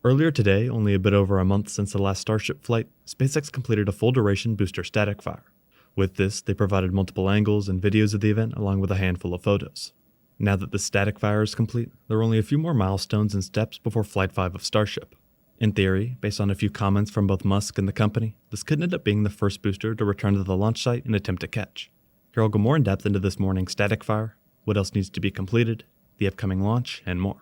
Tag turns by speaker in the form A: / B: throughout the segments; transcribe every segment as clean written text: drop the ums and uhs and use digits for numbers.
A: Earlier today, only a bit over a month since the last Starship flight, SpaceX completed a full-duration booster static fire. With this, they provided multiple angles and videos of the event along with a handful of photos. Now that the static fire is complete, there are only a few more milestones and steps before Flight 5 of Starship. In theory, based on a few comments from both Musk and the company, this could end up being the first booster to return to the launch site and attempt a catch. Here I'll go more in depth into this morning's static fire, what else needs to be completed, the upcoming launch, and more.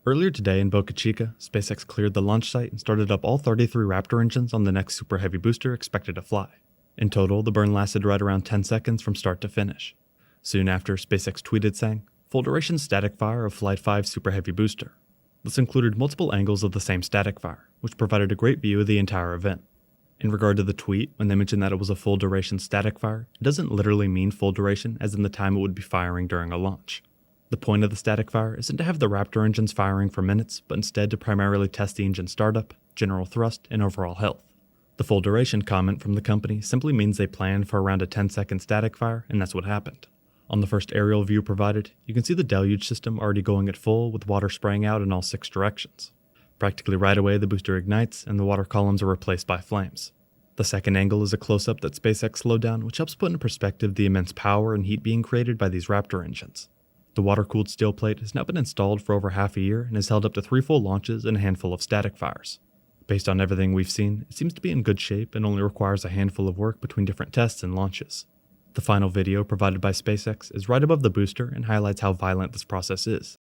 A: Earlier today in Boca Chica, SpaceX cleared the launch site and started up all 33 Raptor engines on the next Super Heavy booster expected to fly. In total, the burn lasted right around 10 seconds from start to finish. Soon after, SpaceX tweeted saying, "Full duration static fire of Flight 5 Super Heavy booster." This included multiple angles of the same static fire, which provided a great view of the entire event. In regard to the tweet, when they mentioned that it was a full duration static fire, it doesn't literally mean full duration as in the time it would be firing during a launch. The point of the static fire isn't to have the Raptor engines firing for minutes, but instead to primarily test the engine startup, general thrust, and overall health. The full duration comment from the company simply means they planned for around a 10-second static fire, and that's what happened. On the first aerial view provided, you can see the deluge system already going at full with water spraying out in all 6 directions. Practically right away, the booster ignites and the water columns are replaced by flames. The second angle is a close-up that SpaceX slowed down, which helps put in perspective the immense power and heat being created by these Raptor engines. The water-cooled steel plate has now been installed for over half a year and has held up to 3 full launches and a handful of static fires. Based on everything we've seen, it seems to be in good shape and only requires a handful of work between different tests and launches. The final video provided by SpaceX is right above the booster and highlights how violent this process is.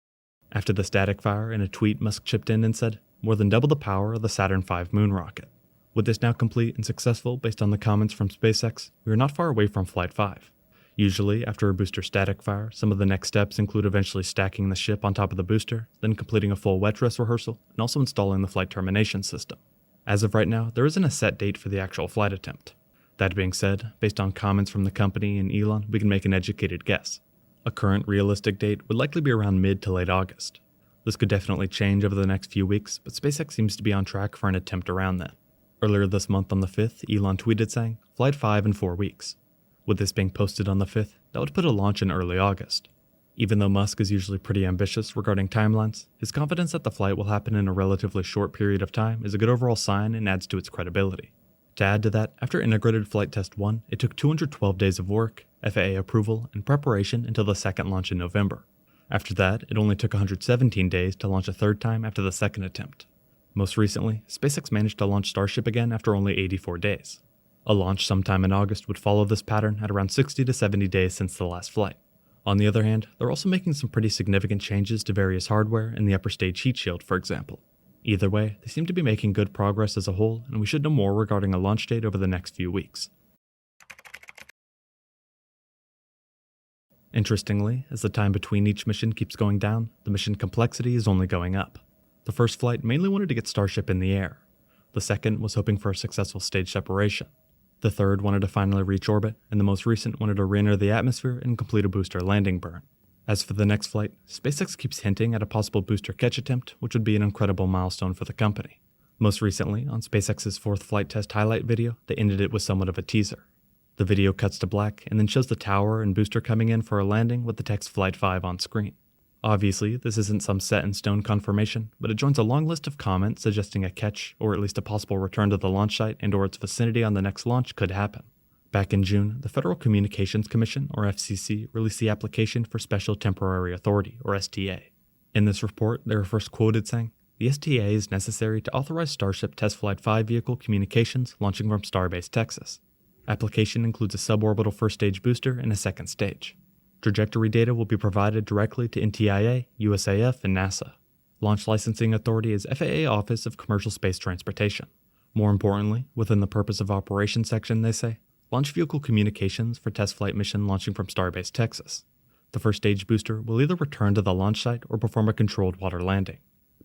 A: After the static fire, in a tweet, Musk chipped in and said, "More than double the power of the Saturn V moon rocket." With this now complete and successful based on the comments from SpaceX, we are not far away from Flight 5. Usually, after a booster static fire, some of the next steps include eventually stacking the ship on top of the booster, then completing a full wet dress rehearsal, and also installing the flight termination system. As of right now, there isn't a set date for the actual flight attempt. That being said, based on comments from the company and Elon, we can make an educated guess. A current realistic date would likely be around mid to late August. This could definitely change over the next few weeks, but SpaceX seems to be on track for an attempt around then. Earlier this month on the 5th, Elon tweeted saying, "Flight 5 in 4 weeks." With this being posted on the 5th, that would put a launch in early August. Even though Musk is usually pretty ambitious regarding timelines, his confidence that the flight will happen in a relatively short period of time is a good overall sign and adds to its credibility. To add to that, after integrated flight test 1, it took 212 days of work, FAA approval, and preparation until the second launch in November. After that, it only took 117 days to launch a third time after the second attempt. Most recently, SpaceX managed to launch Starship again after only 84 days. A launch sometime in August would follow this pattern at around 60 to 70 days since the last flight. On the other hand, they're also making some pretty significant changes to various hardware and the upper stage heat shield, for example. Either way, they seem to be making good progress as a whole, and we should know more regarding a launch date over the next few weeks. Interestingly, as the time between each mission keeps going down, the mission complexity is only going up. The first flight mainly wanted to get Starship in the air. The second was hoping for a successful stage separation. The third wanted to finally reach orbit, and the most recent wanted to re-enter the atmosphere and complete a booster landing burn. As for the next flight, SpaceX keeps hinting at a possible booster catch attempt, which would be an incredible milestone for the company. Most recently, on SpaceX's 4th flight test highlight video, they ended it with somewhat of a teaser. The video cuts to black and then shows the tower and booster coming in for a landing with the text Flight 5 on screen. Obviously, this isn't some set-in-stone confirmation, but it joins a long list of comments suggesting a catch, or at least a possible return to the launch site and/or its vicinity on the next launch could happen. Back in June, the Federal Communications Commission, or FCC, released the application for Special Temporary Authority, or STA. In this report, they were first quoted saying, "The STA is necessary to authorize Starship Test Flight 5 vehicle communications launching from Starbase, Texas. Application includes a suborbital first stage booster and a second stage. Trajectory data will be provided directly to NTIA, USAF, and NASA. Launch licensing authority is FAA Office of Commercial Space Transportation. More importantly, within the Purpose of Operation section, they say, launch vehicle communications for test flight mission launching from Starbase, Texas. The first stage booster will either return to the launch site or perform a controlled water landing."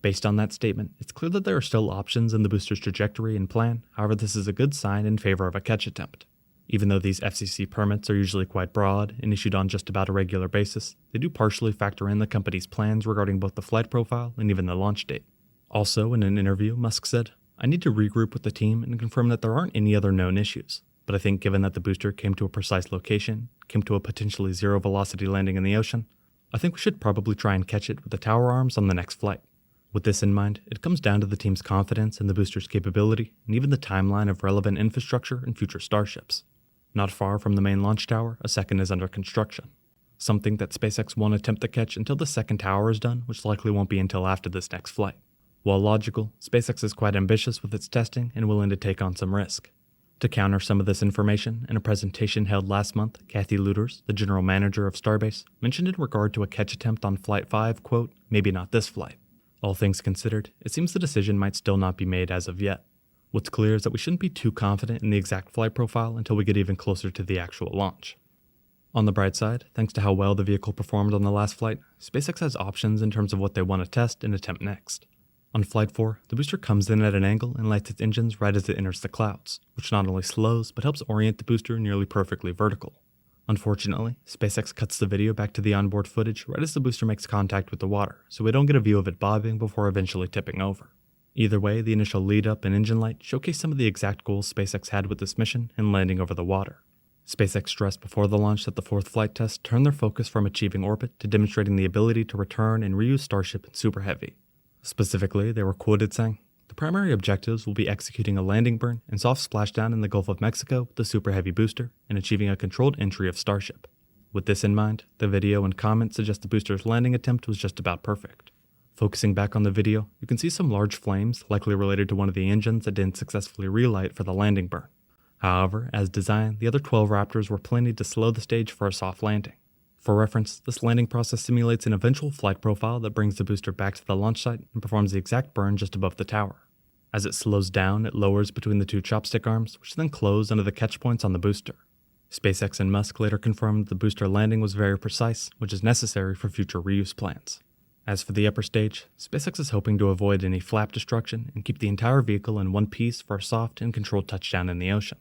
A: Based on that statement, it's clear that there are still options in the booster's trajectory and plan, however this is a good sign in favor of a catch attempt. Even though these FCC permits are usually quite broad and issued on just about a regular basis, they do partially factor in the company's plans regarding both the flight profile and even the launch date. Also, in an interview, Musk said, "I need to regroup with the team and confirm that there aren't any other known issues. but I think given that the booster came to a precise location, came to a potentially zero velocity landing in the ocean, I think we should probably try and catch it with the tower arms on the next flight. With this in mind, it comes down to the team's confidence in the booster's capability and even the timeline of relevant infrastructure and future Starships. Not far from the main launch tower, a second is under construction. Something that SpaceX won't attempt to catch until the second tower is done, which likely won't be until after this next flight. While logical, SpaceX is quite ambitious with its testing and willing to take on some risk. To counter some of this information, in a presentation held last month, Kathy Luters, the general manager of Starbase, mentioned in regard to a catch attempt on Flight 5, quote, "maybe not this flight." All things considered, it seems the decision might still not be made as of yet. What's clear is that we shouldn't be too confident in the exact flight profile until we get even closer to the actual launch. On the bright side, thanks to how well the vehicle performed on the last flight, SpaceX has options in terms of what they want to test and attempt next. On Flight 4, the booster comes in at an angle and lights its engines right as it enters the clouds, which not only slows but helps orient the booster nearly perfectly vertical. Unfortunately, SpaceX cuts the video back to the onboard footage right as the booster makes contact with the water, so we don't get a view of it bobbing before eventually tipping over. Either way, the initial lead-up and engine light showcase some of the exact goals SpaceX had with this mission and landing over the water. SpaceX stressed before the launch that the fourth flight test turned their focus from achieving orbit to demonstrating the ability to return and reuse Starship in Super Heavy. Specifically, they were quoted saying, "The primary objectives will be executing a landing burn and soft splashdown in the Gulf of Mexico with the Super Heavy booster and achieving a controlled entry of Starship." With this in mind, the video and comments suggest the booster's landing attempt was just about perfect. Focusing back on the video, you can see some large flames, likely related to one of the engines that didn't successfully relight for the landing burn. However, as designed, the other 12 Raptors were plenty to slow the stage for a soft landing. For reference, this landing process simulates an eventual flight profile that brings the booster back to the launch site and performs the exact burn just above the tower. As it slows down, it lowers between the two chopstick arms, which then close under the catch points on the booster. SpaceX and Musk later confirmed that the booster landing was very precise, which is necessary for future reuse plans. As for the upper stage, SpaceX is hoping to avoid any flap destruction and keep the entire vehicle in one piece for a soft and controlled touchdown in the ocean.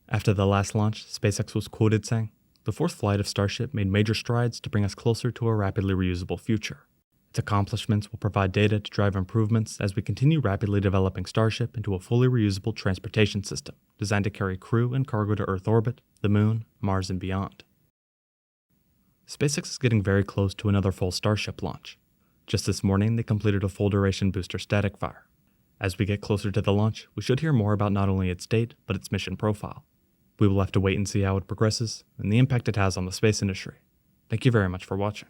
A: After the last launch, SpaceX was quoted saying, "The fourth flight of Starship made major strides to bring us closer to a rapidly reusable future. Its accomplishments will provide data to drive improvements as we continue rapidly developing Starship into a fully reusable transportation system designed to carry crew and cargo to Earth orbit, the Moon, Mars, and beyond." SpaceX is getting very close to another full Starship launch. Just this morning, they completed a full-duration booster static fire. As we get closer to the launch, we should hear more about not only its date, but its mission profile. We will have to wait and see how it progresses and the impact it has on the space industry. Thank you very much for watching.